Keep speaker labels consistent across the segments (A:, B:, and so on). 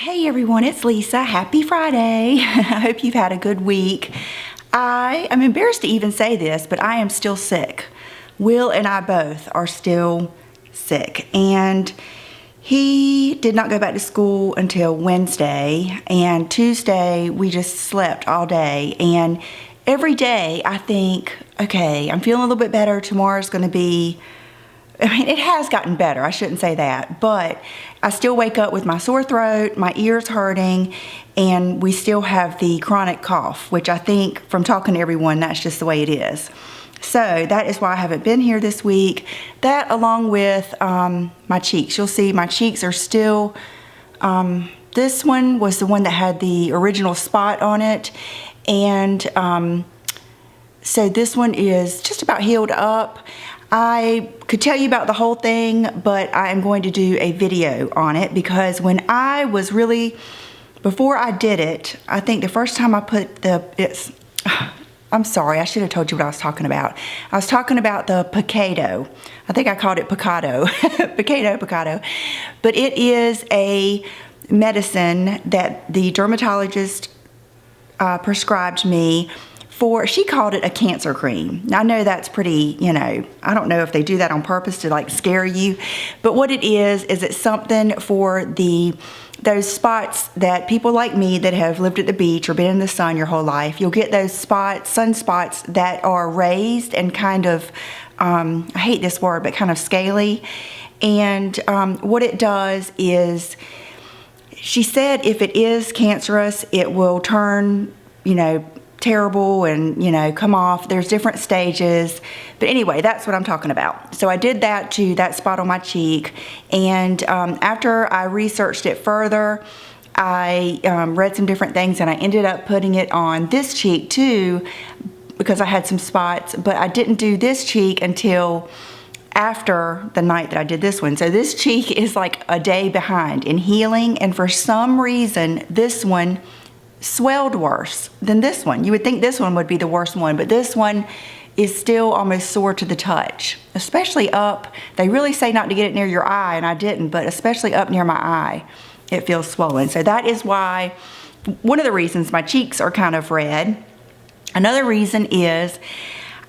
A: Hey everyone, it's Lisa. Happy Friday. I hope you've had a good week. I am embarrassed to even say this, but I am still sick. Will and I both are still sick. And he did not go back to school until Wednesday. And Tuesday, we just slept all day. And every day I think, okay, I'm feeling a little bit better. Tomorrow's going to be... it has gotten better, I shouldn't say that, but I still wake up with my sore throat, my ears hurting, and we still have the chronic cough, which I think from talking to everyone, that's just the way it is. So that is why I haven't been here this week. That along with my cheeks. You'll see my cheeks are still, this one was the one that had the original spot on it, and so this one is just about healed up. I could tell you about the whole thing, but I am going to do a video on it because when I was really, before I did it, I think the first time I put I'm sorry, I should have told you what I was talking about. I was talking about the Picado. I think I called it Picado. Picado. But it is a medicine that the dermatologist prescribed me for. She called it a cancer cream. Now, I know that's pretty, I don't know if they do that on purpose to like scare you, but what it is it's something for those spots that people like me that have lived at the beach or been in the sun your whole life, you'll get those spots, sunspots that are raised and kind of, I hate this word, but kind of scaly. And what it does is, she said if it is cancerous, it will turn, terrible and come off. There's different stages, but anyway, that's what I'm talking about. So I did that to that spot on my cheek, and after I researched it further, I read some different things, and I ended up putting it on this cheek too because I had some spots, but I didn't do this cheek until after the night that I did this one. So this cheek is like a day behind in healing, and for some reason this one swelled worse than this one. You would think this one would be the worst one, but this one is still almost sore to the touch, especially up. They really say not to get it near your eye, and I didn't, but especially up near my eye, it feels swollen. So that is why, one of the reasons my cheeks are kind of red. Another reason is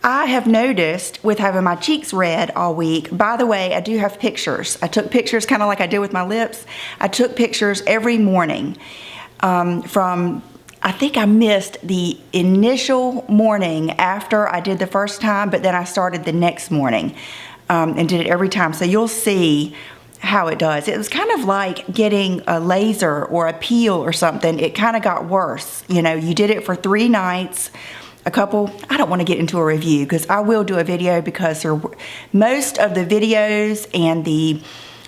A: I have noticed with having my cheeks red all week. By the way, I do have pictures. I took pictures kind of like I did with my lips. I took pictures every morning. I think I missed the initial morning after I did the first time, but then I started the next morning and did it every time. So you'll see how it does. It was kind of like getting a laser or a peel or something. It kind of got worse. You did it for 3 nights. I don't want to get into a review because I will do a video because most of the videos and the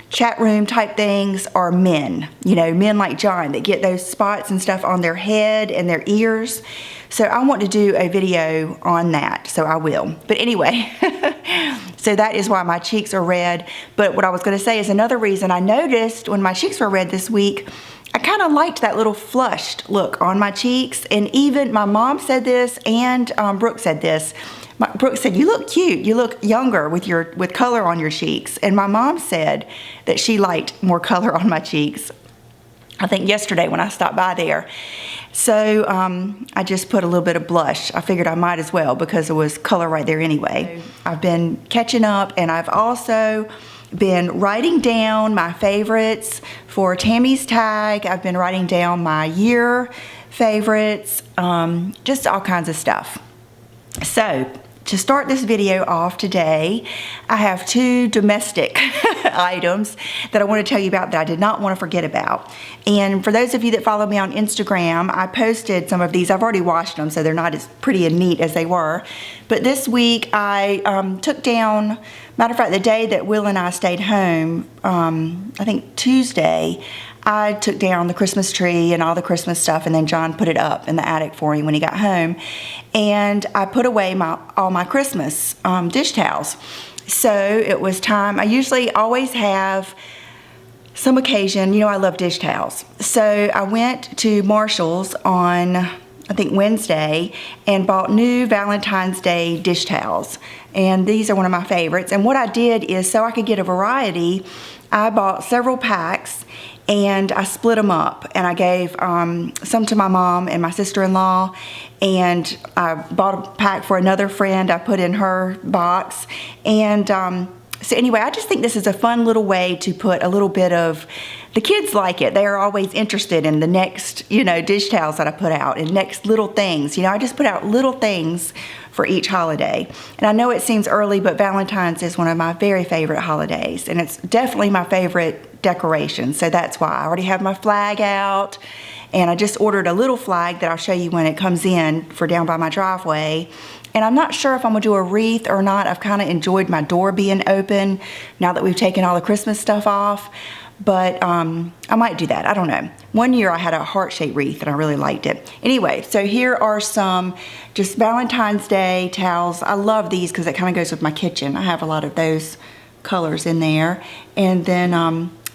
A: chat room type things are men, men like John that get those spots and stuff on their head and their ears. So I want to do a video on that, so I will. But anyway, so that is why my cheeks are red. But what I was going to say is another reason I noticed when my cheeks were red this week, I kind of liked that little flushed look on my cheeks. And even my mom said this, and Brooke said this. Brooke said, "You look cute. You look younger with color on your cheeks." And my mom said that she liked more color on my cheeks, I think yesterday when I stopped by there. So I just put a little bit of blush. I figured I might as well because there was color right there anyway. I've been catching up, and I've also been writing down my favorites for Tammy's tag. I've been writing down my year favorites, just all kinds of stuff. So to start this video off today, I have 2 domestic items that I want to tell you about that I did not want to forget about. And for those of you that follow me on Instagram, I posted some of these. I've already washed them, so they're not as pretty and neat as they were. But this week I took down, matter of fact, the day that Will and I stayed home, I think Tuesday, I took down the Christmas tree and all the Christmas stuff, and then John put it up in the attic for me when he got home. And I put away all my Christmas dish towels. So it was time. I usually always have some occasion. I love dish towels. So I went to Marshall's on, I think, Wednesday and bought new Valentine's Day dish towels. And these are one of my favorites. And what I did is, so I could get a variety, I bought several packs, and I split them up, and I gave some to my mom and my sister-in-law, and I bought a pack for another friend I put in her box. And so anyway, I just think this is a fun little way to put a little bit of, the kids like it. They're always interested in the next, dish towels that I put out, and next little things. I just put out little things for each holiday. And I know it seems early, but Valentine's is one of my very favorite holidays, and it's definitely my favorite decoration. So that's why I already have my flag out, and I just ordered a little flag that I'll show you when it comes in for down by my driveway. And I'm not sure if I'm gonna do a wreath or not. I've kind of enjoyed my door being open now that we've taken all the Christmas stuff off. But I might do that, I don't know. One year I had a heart-shaped wreath and I really liked it. Anyway, so here are some just Valentine's Day towels. I love these because it kind of goes with my kitchen. I have a lot of those colors in there. And then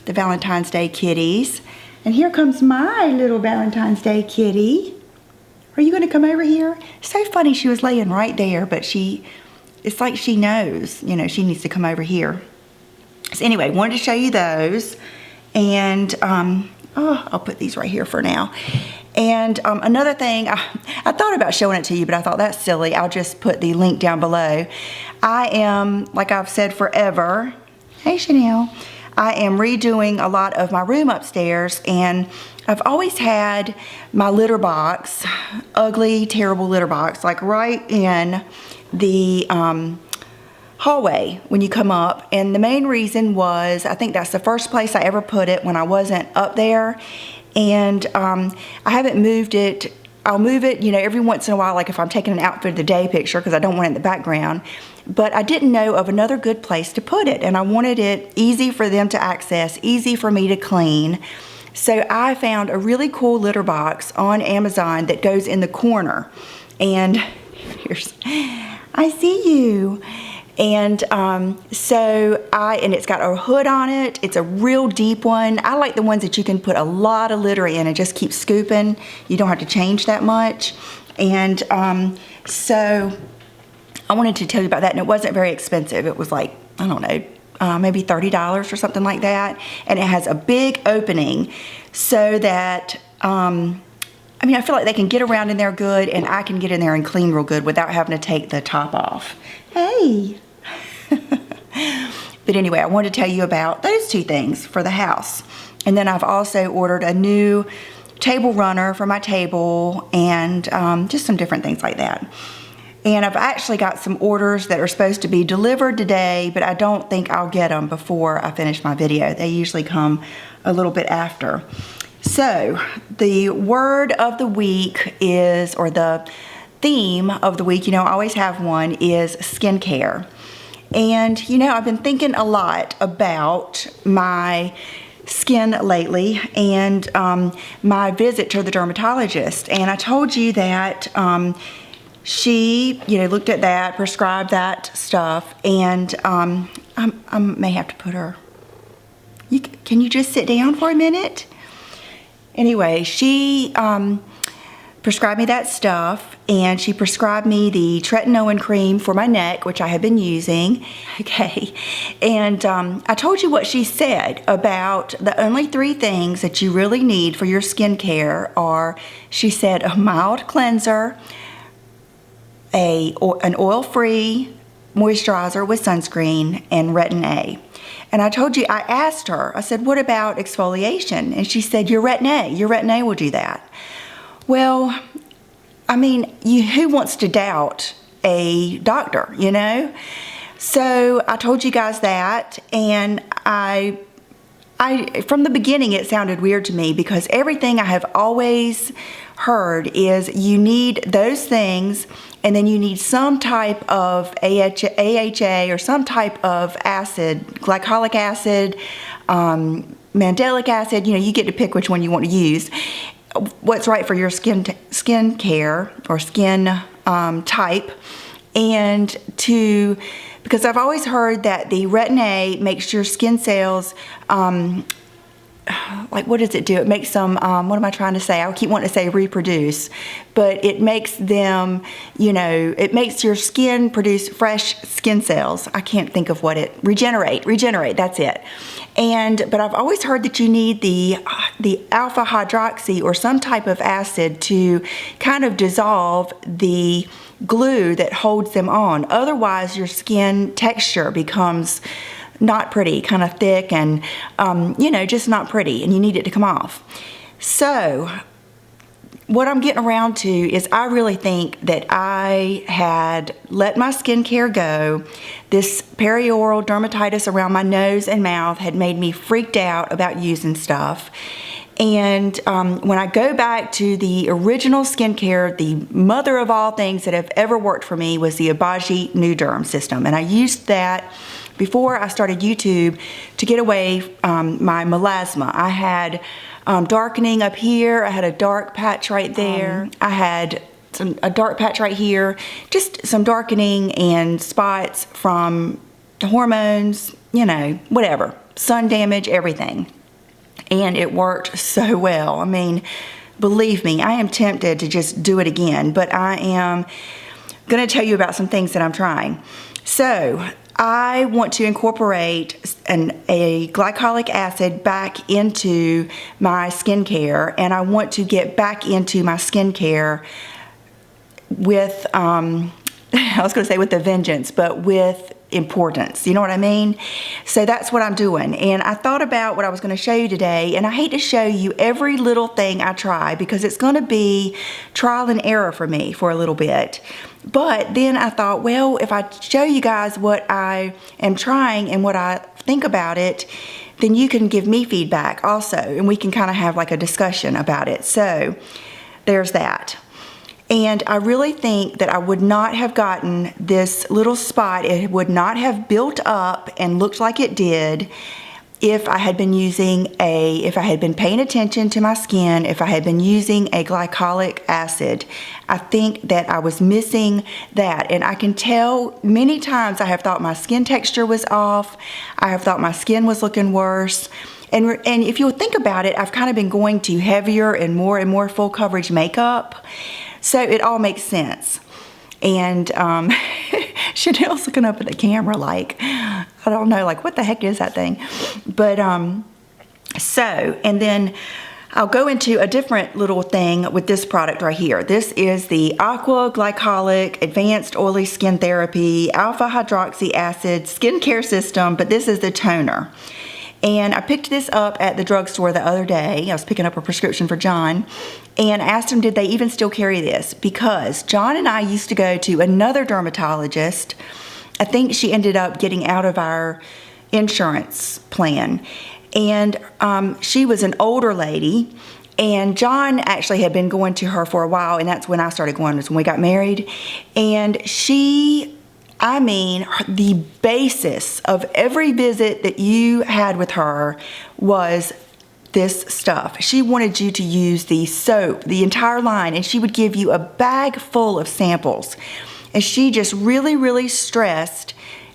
A: the Valentine's Day kitties. And here comes my little Valentine's Day kitty. Are you gonna come over here? It's so funny, she was laying right there, but it's like she knows, she needs to come over here. So anyway, wanted to show you those. And I'll put these right here for now. And another thing, I thought about showing it to you, but I thought that's silly. I'll just put the link down below. I am, like I've said forever, hey Chanel, I am redoing a lot of my room upstairs, and I've always had my litter box, ugly, terrible litter box, like right in the hallway when you come up. And the main reason was, I think that's the first place I ever put it when I wasn't up there. And I haven't moved it. I'll move it, every once in a while, like if I'm taking an outfit of the day picture, because I don't want it in the background. But I didn't know of another good place to put it, and I wanted it easy for them to access, easy for me to clean. So I found a really cool litter box on Amazon that goes in the corner. And here's, I see you. And and it's got a hood on it. It's a real deep one. I like the ones that you can put a lot of litter in and just keep scooping. You don't have to change that much. And so I wanted to tell you about that, and it wasn't very expensive. It was like, I don't know, maybe $30 or something like that. And it has a big opening so that, I feel like they can get around in there good, and I can get in there and clean real good without having to take the top off. Hey. But anyway, I wanted to tell you about those two things for the house. And then I've also ordered a new table runner for my table, and just some different things like that. And I've actually got some orders that are supposed to be delivered today, but I don't think I'll get them before I finish my video. They usually come a little bit after. So the word of the week is, or the theme of the week, I always have one, is skincare. And I've been thinking a lot about my skin lately, and my visit to the dermatologist. And I told you that she, looked at that, prescribed that stuff, and I may have to put her, can you just sit down for a minute? Anyway, she prescribed me that stuff, and she prescribed me the tretinoin cream for my neck, which I have been using. Okay, and I told you what she said about the only 3 things that you really need for your skincare are, she said, a mild cleanser, an oil-free moisturizer with sunscreen, and retin A. And I told you, I asked her, I said, what about exfoliation? And she said, your retin A will do that. Well, who wants to doubt a doctor, So I told you guys that, and I from the beginning it sounded weird to me, because everything I have always heard is you need those things, and then you need some type of AHA or some type of acid, glycolic acid, mandelic acid, you get to pick which one you want to use. What's right for your skin care or skin type, and because I've always heard that the retin A makes your skin cells like, what does it do? It makes them, what am I trying to say? I keep wanting to say reproduce, but it makes them, it makes your skin produce fresh skin cells. I can't think of regenerate, that's it. But I've always heard that you need the alpha hydroxy or some type of acid to kind of dissolve the glue that holds them on. Otherwise, your skin texture becomes not pretty, kind of thick and, just not pretty, and you need it to come off. So what I'm getting around to is I really think that I had let my skincare go. This perioral dermatitis around my nose and mouth had made me freaked out about using stuff. And when I go back to the original skincare, the mother of all things that have ever worked for me was the Obagi New Derm system. And I used that before I started YouTube to get away my melasma. I had darkening up here. I had a dark patch right there. I had a dark patch right here. Just some darkening and spots from the hormones, whatever. Sun damage, everything. And it worked so well. I mean, believe me, I am tempted to just do it again, but I am going to tell you about some things that I'm trying. So I want to incorporate a glycolic acid back into my skincare, and I want to get back into my skincare with, I was going to say with a vengeance, but with importance. You know what I mean? So that's what I'm doing. And I thought about what I was going to show you today, and I hate to show you every little thing I try because it's going to be trial and error for me for a little bit. But then I thought, well, if I show you guys what I am trying and what I think about it, then you can give me feedback also, and we can kind of have like a discussion about it. So there's that. And I really think that I would not have gotten this little spot, it would not have built up and looked like it did if I had been paying attention to my skin, if I had been using a glycolic acid. I think that I was missing that. And I can tell many times I have thought my skin texture was off. I have thought my skin was looking worse. And if you'll think about it, I've kind of been going to heavier and more full coverage makeup. So it all makes sense. And Chanel's looking up at the camera like, I don't know, like what the heck is that thing? But and then I'll go into a different little thing with this product right here. This is the Aqua Glycolic Advanced Oily Skin Therapy Alpha Hydroxy Acid Skincare System, but this is the toner. And I picked this up at the drugstore the other day. I was picking up a prescription for John and asked him, did they even still carry this? Because John and I used to go to another dermatologist. I think she ended up getting out of our insurance plan. And she was an older lady. And John actually had been going to her for a while. And that's when I started going, was when we got married. And the basis of every visit that you had with her was this stuff. She wanted you to use the soap, the entire line, and she would give you a bag full of samples. And she just really, really stressed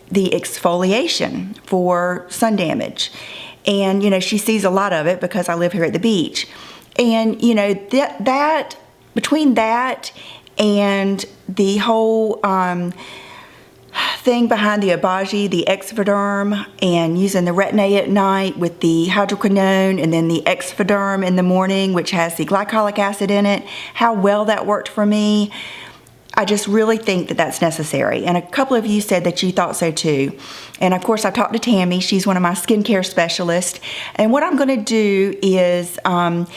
A: the exfoliation for sun damage. And, she sees a lot of it because I live here at the beach. And, that between that and the whole thing behind the Obagi, the Exfoderm, and using the Retin-A at night with the hydroquinone and then the Exfoderm in the morning, which has the glycolic acid in it, how well that worked for me. I just really think that that's necessary. And a couple of you said that you thought so too. And of course I talked to Tammy, she's one of my skincare specialists. And what I'm gonna do is, I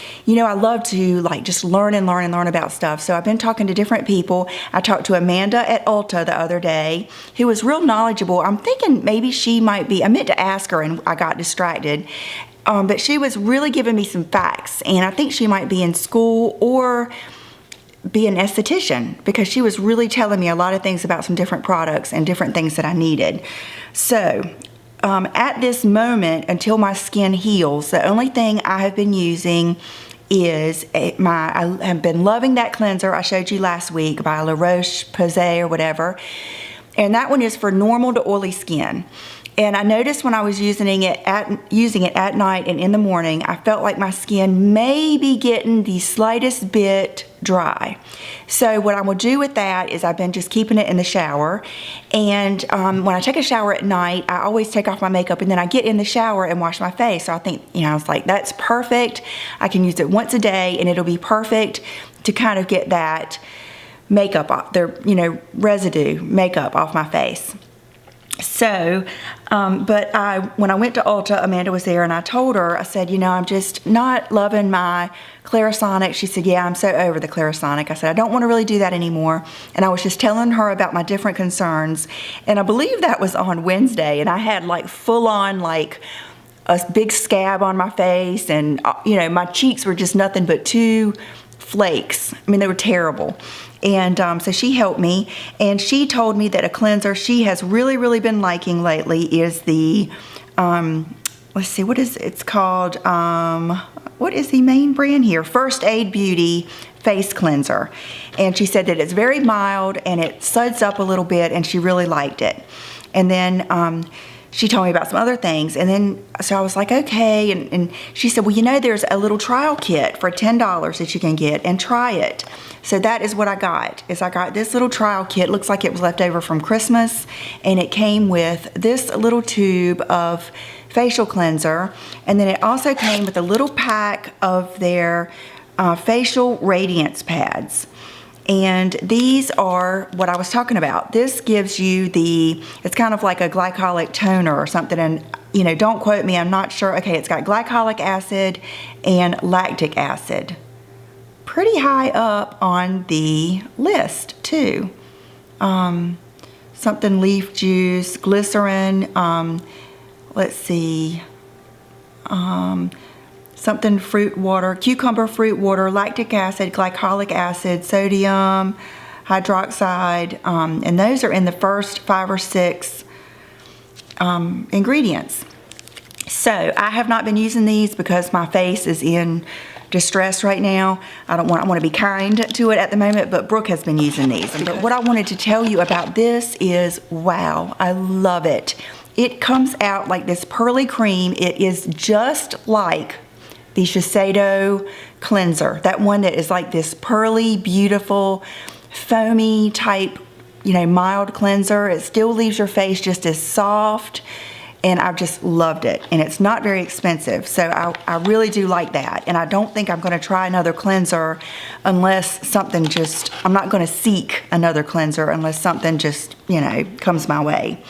A: love to just learn about stuff. So I've been talking to different people. I talked to Amanda at Ulta the other day, who was real knowledgeable. I'm thinking maybe she might be, I meant to ask her and I got distracted. But she was really giving me some facts. And I think she might be in school or be an esthetician, because she was really telling me a lot of things about some different products and different things that I needed. So at this moment, until my skin heals, the only thing I have been using is I have been loving that cleanser I showed you last week by La Roche-Posay or whatever. And that one is for normal to oily skin. And I noticed when I was using it at night and in the morning, I felt like my skin may be getting the slightest bit dry. So what I'm gonna do with that is I've been just keeping it in the shower. And when I take a shower at night, I always take off my makeup and then I get in the shower and wash my face. So I think, I was like, that's perfect. I can use it once a day and it'll be perfect to kind of get that makeup off, residue makeup off my face. So, but when I went to Ulta, Amanda was there and I told her, I said, I'm just not loving my Clarisonic. She said, yeah, I'm so over the Clarisonic. I said, I don't want to really do that anymore. And I was just telling her about my different concerns. And I believe that was on Wednesday. And I had like full on like a big scab on my face. And, my cheeks were just nothing but 2 flakes. I mean, they were terrible. And so she helped me, and she told me that a cleanser she has really, really been liking lately is the, let's see, what is it's called? What is the main brand here? First Aid Beauty Face Cleanser. And she said that it's very mild and it suds up a little bit, and she really liked it. And then she told me about some other things, and then so I was like, okay. And she said, well, there's a little trial kit for $10 that you can get and try it. So that is what I got. I got this little trial kit. Looks like it was left over from Christmas, and it came with this little tube of facial cleanser, and then it also came with a little pack of their facial radiance pads. And these are what I was talking about. This gives you it's kind of like a glycolic toner or something. And, don't quote me, I'm not sure. Okay, it's got glycolic acid and lactic acid. Pretty high up on the list, too. Something leaf juice, glycerin, let's see. Something fruit water, cucumber fruit water, lactic acid, glycolic acid, sodium hydroxide, and those are in the first 5 or 6 ingredients. So I have not been using these because my face is in distress right now. I want to be kind to it at the moment, but Brooke has been using these. But what I wanted to tell you about this is, wow, I love it. It comes out like this pearly cream. It is just like the Shiseido cleanser, that one that is like this pearly, beautiful, foamy type, mild cleanser. It still leaves your face just as soft, and I've just loved it. And it's not very expensive, so I really do like that. And I don't think I'm gonna try another cleanser unless something I'm not gonna seek another cleanser unless something just, comes my way.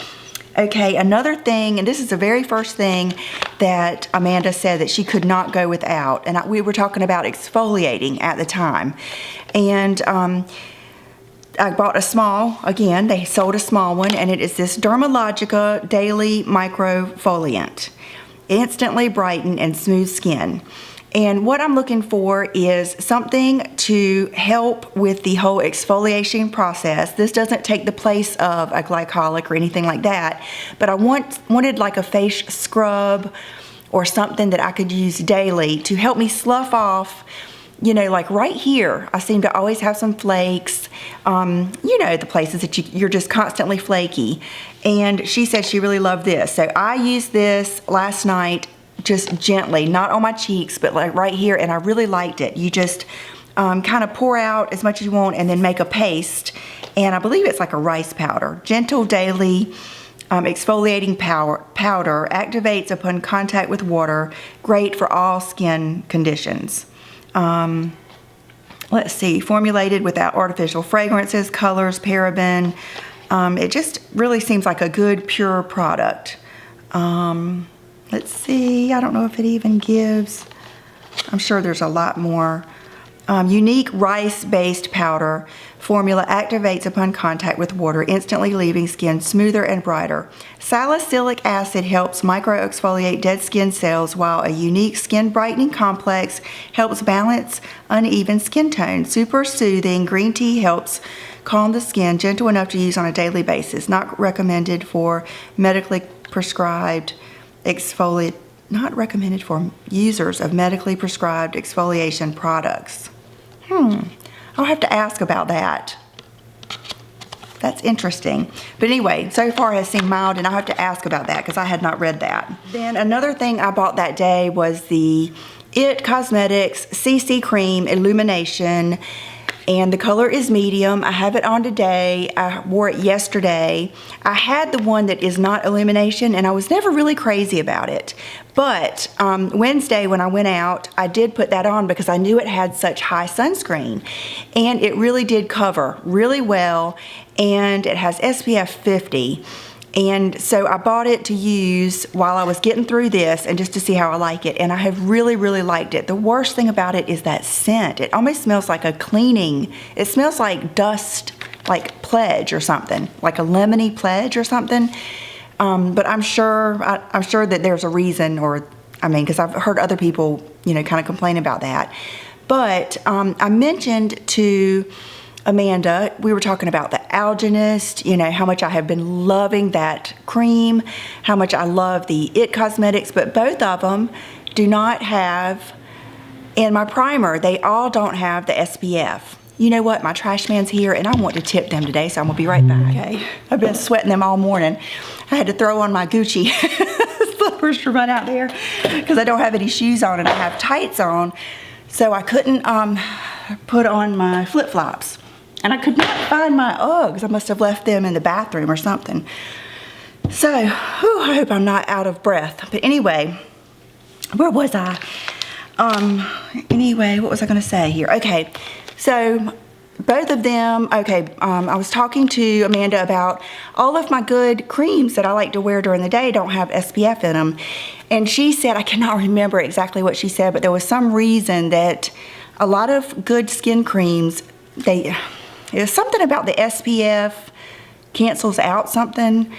A: Okay, another thing, and this is the very first thing that Amanda said that she could not go without, and we were talking about exfoliating at the time. And I bought a small, again, they sold a small one, and it is this Dermalogica Daily Microfoliant. Instantly brighten and smooth skin. And what I'm looking for is something to help with the whole exfoliation process. This doesn't take the place of a glycolic or anything like that, but I wanted like a face scrub or something that I could use daily to help me slough off, like right here, I seem to always have some flakes, the places that you're just constantly flaky. And she said she really loved this. So I used this last night, just gently, not on my cheeks, but like right here, and I really liked it. You just kind of pour out as much as you want and then make a paste, and I believe it's like a rice powder. Gentle daily exfoliating powder activates upon contact with water, great for all skin conditions. Let's see, formulated without artificial fragrances, colors, paraben. It just really seems like a good, pure product. Let's see, I don't know if it even gives, I'm sure there's a lot more. Unique rice-based powder formula activates upon contact with water, instantly leaving skin smoother and brighter. Salicylic acid helps micro-exfoliate dead skin cells, while a unique skin brightening complex helps balance uneven skin tone. Super soothing green tea helps calm the skin, gentle enough to use on a daily basis. Not recommended for medically prescribed not recommended for users of medically prescribed exfoliation products. I'll have to ask about that. That's interesting. But anyway, so far has seemed mild, and I have to ask about that because I had not read that. Then another thing I bought that day was the IT Cosmetics CC Cream Illumination, and the color is medium. I have it on today. I wore it yesterday. I had the one that is not illumination, and I was never really crazy about it. But Wednesday when I went out, I did put that on because I knew it had such high sunscreen. And it really did cover really well, and it has SPF 50. And so I bought it to use while I was getting through this and just to see how I like it. And I have really, really liked it. The worst thing about it is that scent. It almost smells like a cleaning. It smells like dust, like Pledge or something, like a lemony Pledge or something. But I'm sure that there's a reason, or I mean, because I've heard other people, you know, kind of complain about that. But I mentioned to Amanda, we were talking about the Alginist, you know, how much I have been loving that cream, how much I love the IT Cosmetics, but both of them do not have, and my primer, they all don't have the SPF. You know what, my trash man's here and I want to tip them today, so I'm gonna be right back. Okay, I've been sweating them all morning. I had to throw on my Gucci slippers to run out there because I don't have any shoes on and I have tights on, so I couldn't put on my flip-flops. And I could not find my Uggs. I must have left them in the bathroom or something. So, I hope I'm not out of breath. But anyway, where was I? Anyway, what was I going to say here? Okay, so both of them, okay, I was talking to Amanda about all of my good creams that I like to wear during the day don't have SPF in them. And she said, I cannot remember exactly what she said, but there was some reason that a lot of good skin creams, there's something about the SPF cancels out something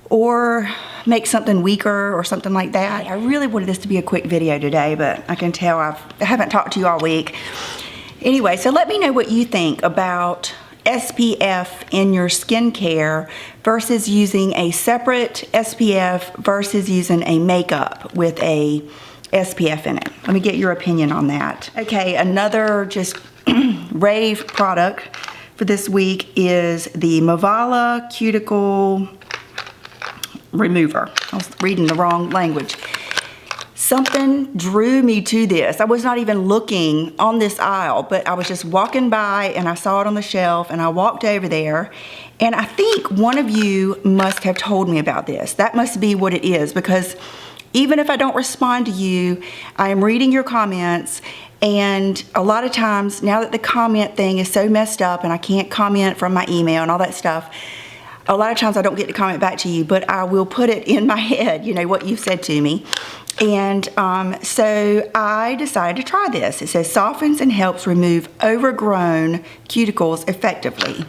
A: or makes something weaker or something like that. I really wanted this to be a quick video today, but I can tell I haven't talked to you all week. Anyway, so let me know what you think about SPF in your skincare versus using a separate SPF versus using a makeup with a SPF in it. Let me get your opinion on that. Okay, another just rave product for this week is the Movala Cuticle Remover. I was reading the wrong language. Something drew me to this. I was not even looking on this aisle, but I was just walking by and I saw it on the shelf and I walked over there, and I think one of you must have told me about this. That must be what it is, because even if I don't respond to you, I am reading your comments. And a lot of times, now that the comment thing is so messed up and I can't comment from my email and all that stuff, a lot of times I don't get to comment back to you, but I will put it in my head, you know, what you've said to me. And so I decided to try this. It says softens and helps remove overgrown cuticles effectively.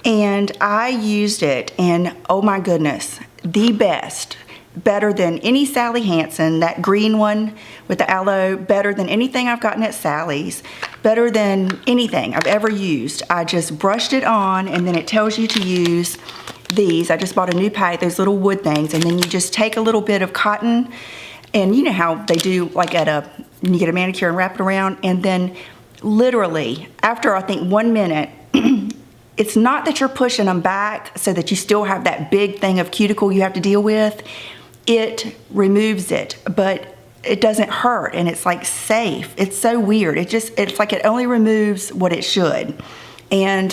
A: And I used it, and oh my goodness, the best. Better than any Sally Hansen, that green one with the aloe, better than anything I've gotten at Sally's, better than anything I've ever used. I just brushed it on, and then it tells you to use these. I just bought a new pack, those little wood things, and then you just take a little bit of cotton, and you know how they do like you get a manicure and wrap it around, and then literally after I think 1 minute, it's not that you're pushing them back so that you still have that big thing of cuticle you have to deal with. It removes it, but it doesn't hurt, and it's like safe. It's so weird. It's like it only removes what it should. And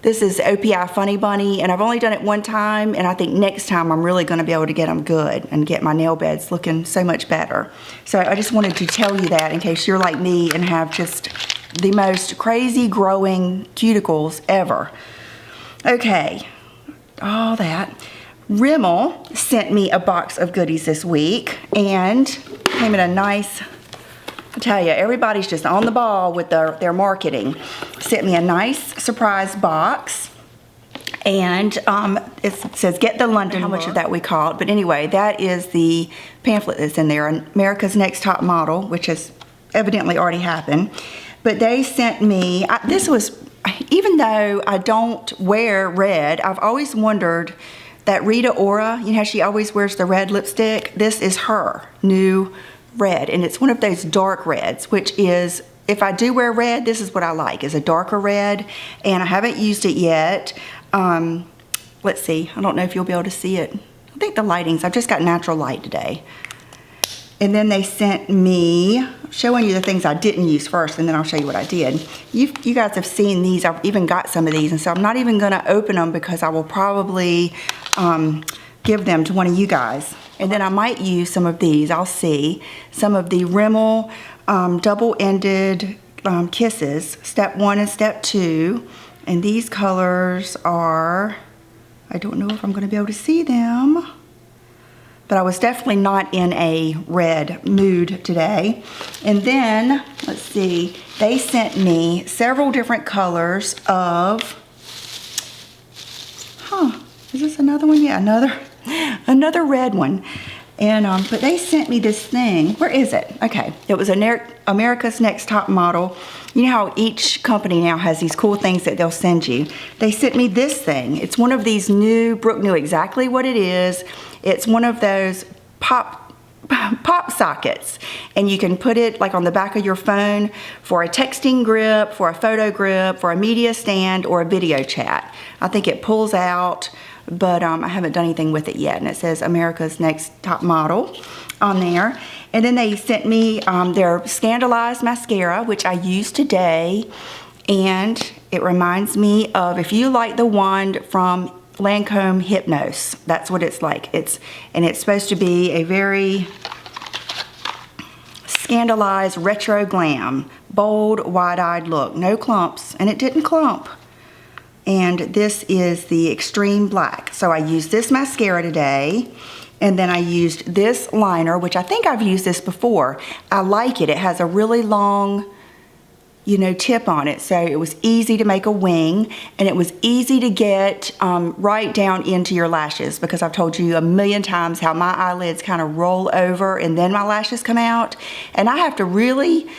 A: this is OPI Funny Bunny, and I've only done it one time, and I think next time I'm really gonna be able to get them good and get my nail beds looking so much better. So I just wanted to tell you that in case you're like me and have just the most crazy growing cuticles ever. Okay, all that. Rimmel sent me a box of goodies this week, and came in a nice, I tell you, everybody's just on the ball with their marketing. Sent me a nice surprise box, and it says get the London, how much of that we call it, but anyway, that is the pamphlet that's in there, America's Next Top Model, which has evidently already happened. But they sent me, this was, even though I don't wear red, I've always wondered that Rita Ora, you know how she always wears the red lipstick? This is her new red, and it's one of those dark reds, which is, if I do wear red, this is what I like, is a darker red, and I haven't used it yet. let's see, I don't know if you'll be able to see it. I think the lighting's, I've just got natural light today. And then they sent me, showing you the things I didn't use first, and then I'll show you what I did. You guys have seen these. I've even got some of these, and so I'm not even gonna open them because I will probably give them to one of you guys. And then I might use some of these, I'll see. Some of the Rimmel double-ended kisses, step 1 and step 2. And these colors are, I don't know if I'm gonna be able to see them, but I was definitely not in a red mood today. And then, let's see, they sent me several different colors of, is this another one? Yeah, another red one. And, but they sent me this thing. Where is it? Okay, it was America's Next Top Model. You know how each company now has these cool things that they'll send you. They sent me this thing. It's one of these new, Brooke knew exactly what it is. It's one of those pop sockets, and you can put it like on the back of your phone for a texting grip, for a photo grip, for a media stand, or a video chat. I think it pulls out, but I haven't done anything with it yet, and it says America's Next Top Model on there. And then they sent me their Scandalized mascara, which I used today, and it reminds me of, if you like the wand from Lancome Hypnose, that's what it's like. It's supposed to be a very scandalized retro glam, bold, wide-eyed look, no clumps, and it didn't clump. And this is the Extreme Black. So I used this mascara today, and then I used this liner, which I think I've used this before. I like it. It has a really long, you know, tip on it, so it was easy to make a wing, and it was easy to get right down into your lashes, because I've told you a million times how my eyelids kind of roll over and then my lashes come out, and I have to really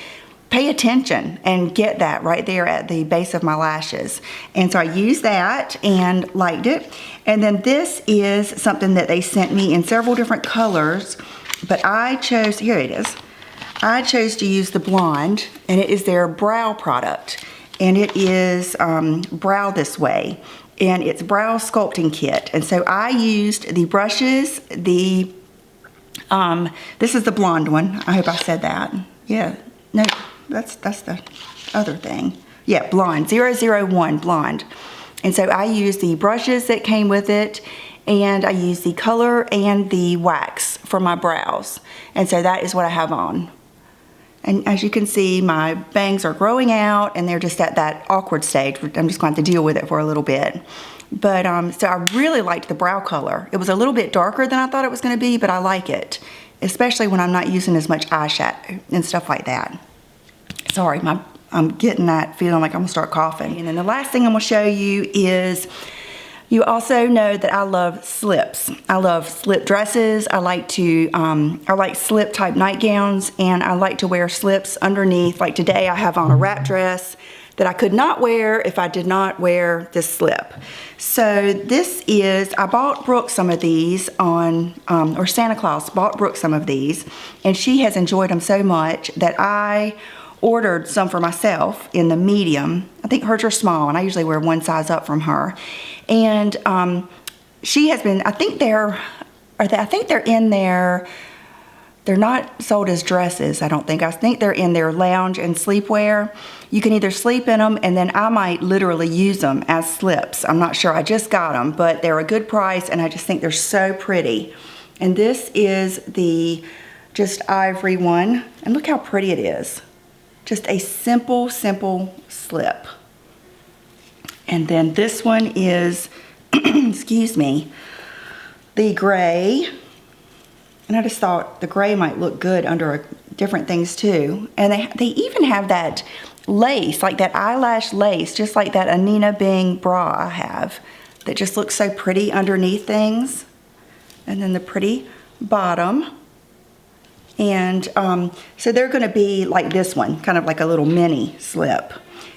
A: pay attention and get that right there at the base of my lashes. And so I used that and liked it. And then this is something that they sent me in several different colors, but I chose, here it is. I chose to use the blonde, and it is their brow product, and it is Brow This Way, and it's brow sculpting kit. And so I used the brushes, this is the blonde one. I hope I said that. Yeah, no, that's the other thing. Yeah, blonde, 001 blonde. And so I used the brushes that came with it, and I used the color and the wax for my brows. And so that is what I have on. And as you can see, my bangs are growing out, and they're just at that awkward stage. I'm just going to have to deal with it for a little bit. But so I really liked the brow color. It was a little bit darker than I thought it was going to be, but I like it, especially when I'm not using as much eyeshadow and stuff like that. Sorry, I'm getting that feeling like I'm going to start coughing. And then the last thing I'm going to show you is, you also know that I love slips. I love slip dresses. I like slip type nightgowns, and I like to wear slips underneath. Like today I have on a wrap dress that I could not wear if I did not wear this slip. So this is, I bought Brooke some of these on, or Santa Claus bought Brooke some of these, and she has enjoyed them so much that I ordered some for myself in the medium. I think hers are small, and I usually wear one size up from her. And she has been, I think they're in there, they're not sold as dresses, I don't think. I think they're in their lounge and sleepwear. You can either sleep in them, and then I might literally use them as slips. I'm not sure, I just got them, but they're a good price, and I just think they're so pretty. And this is the just ivory one, and look how pretty it is. Just a simple slip. And then this one is, excuse me, the gray. And I just thought the gray might look good under different things too. And they even have that lace, like that eyelash lace, just like that Anina Bing bra I have, that just looks so pretty underneath things. And then the pretty bottom. And so they're going to be like this one, kind of like a little mini slip.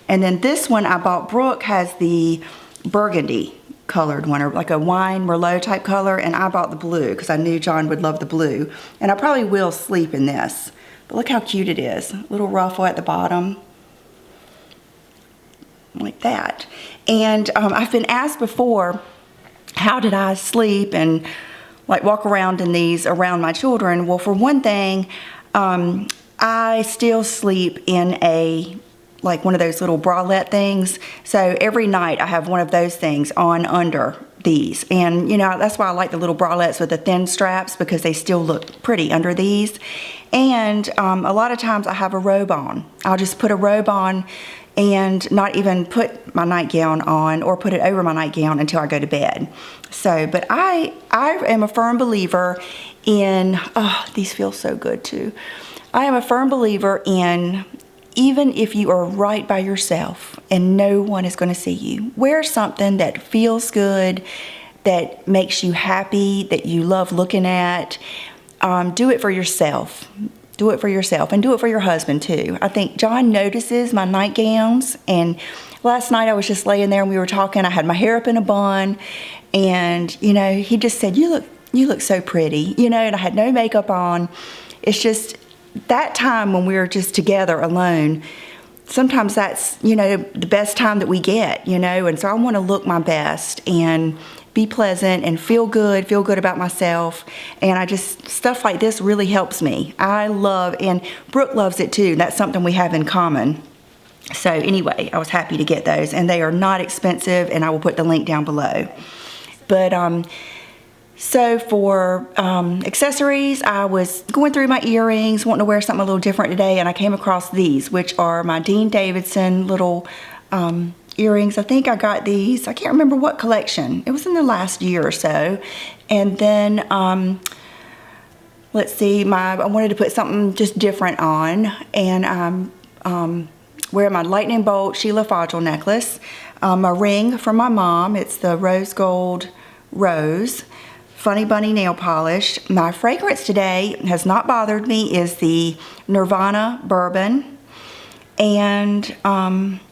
A: And then this one I bought Brooke has the burgundy colored one, or like a wine Merlot type color, and I bought the blue because I knew John would love the blue. And I probably will sleep in this. But look how cute it is. Little ruffle at the bottom. like that. And I've been asked before, how did I sleep and like walk around in these around my children? Well, for one thing, I still sleep in like one of those little bralette things. So every night I have one of those things on under these. And you know, that's why I like the little bralettes with the thin straps, because they still look pretty under these. And a lot of times I have a robe on. I'll just put a robe on and not even put my nightgown on or put it over my nightgown until I go to bed. So, but I am a firm believer in, oh, these feel so good too. I am a firm believer in, even if you are right by yourself and no one is going to see you, wear something that feels good, that makes you happy, that you love looking at. Do it for yourself. Do it for yourself, and do it for your husband too. I think John notices my nightgowns, and last night I was just laying there and we were talking. I had my hair up in a bun, and you know, he just said, you look so pretty, you know, and I had no makeup on. It's just that time when we're just together alone, sometimes that's, you know, the best time that we get, you know, and so I want to look my best and be pleasant and feel good about myself. And I just, stuff like this really helps me. I love, and Brooke loves it too. That's something we have in common. So anyway, I was happy to get those, and they are not expensive, and I will put the link down below. But so for accessories, I was going through my earrings, wanting to wear something a little different today, and I came across these, which are my Dean Davidson little earrings. I think I got these, I can't remember what collection. It was in the last year or so. And then, let's see, I wanted to put something just different on, and I'm wearing my lightning bolt Sheila Fodgel necklace, my ring from my mom. It's the rose gold rose. Funny Bunny nail polish. My fragrance today has not bothered me, is the Nirvana bourbon. And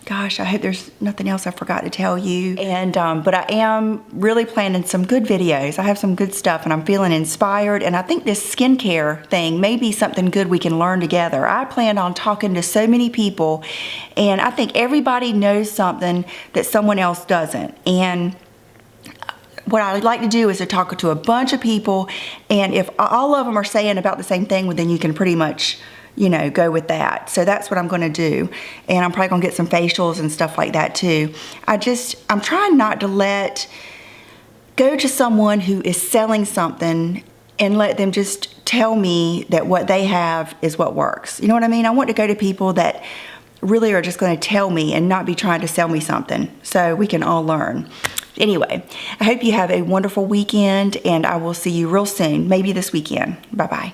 A: gosh, I hope there's nothing else I forgot to tell you. And but I am really planning some good videos. I have some good stuff, and I'm feeling inspired, and I think this skincare thing may be something good we can learn together. I plan on talking to so many people, and I think everybody knows something that someone else doesn't. And what I like to do is to talk to a bunch of people, and if all of them are saying about the same thing, well, then you can pretty much, you know, go with that. So that's what I'm going to do. And I'm probably going to get some facials and stuff like that too. I'm trying not to go to someone who is selling something and let them just tell me that what they have is what works. You know what I mean? I want to go to people that really are just going to tell me and not be trying to sell me something, so we can all learn. Anyway, I hope you have a wonderful weekend, and I will see you real soon, maybe this weekend. Bye-bye.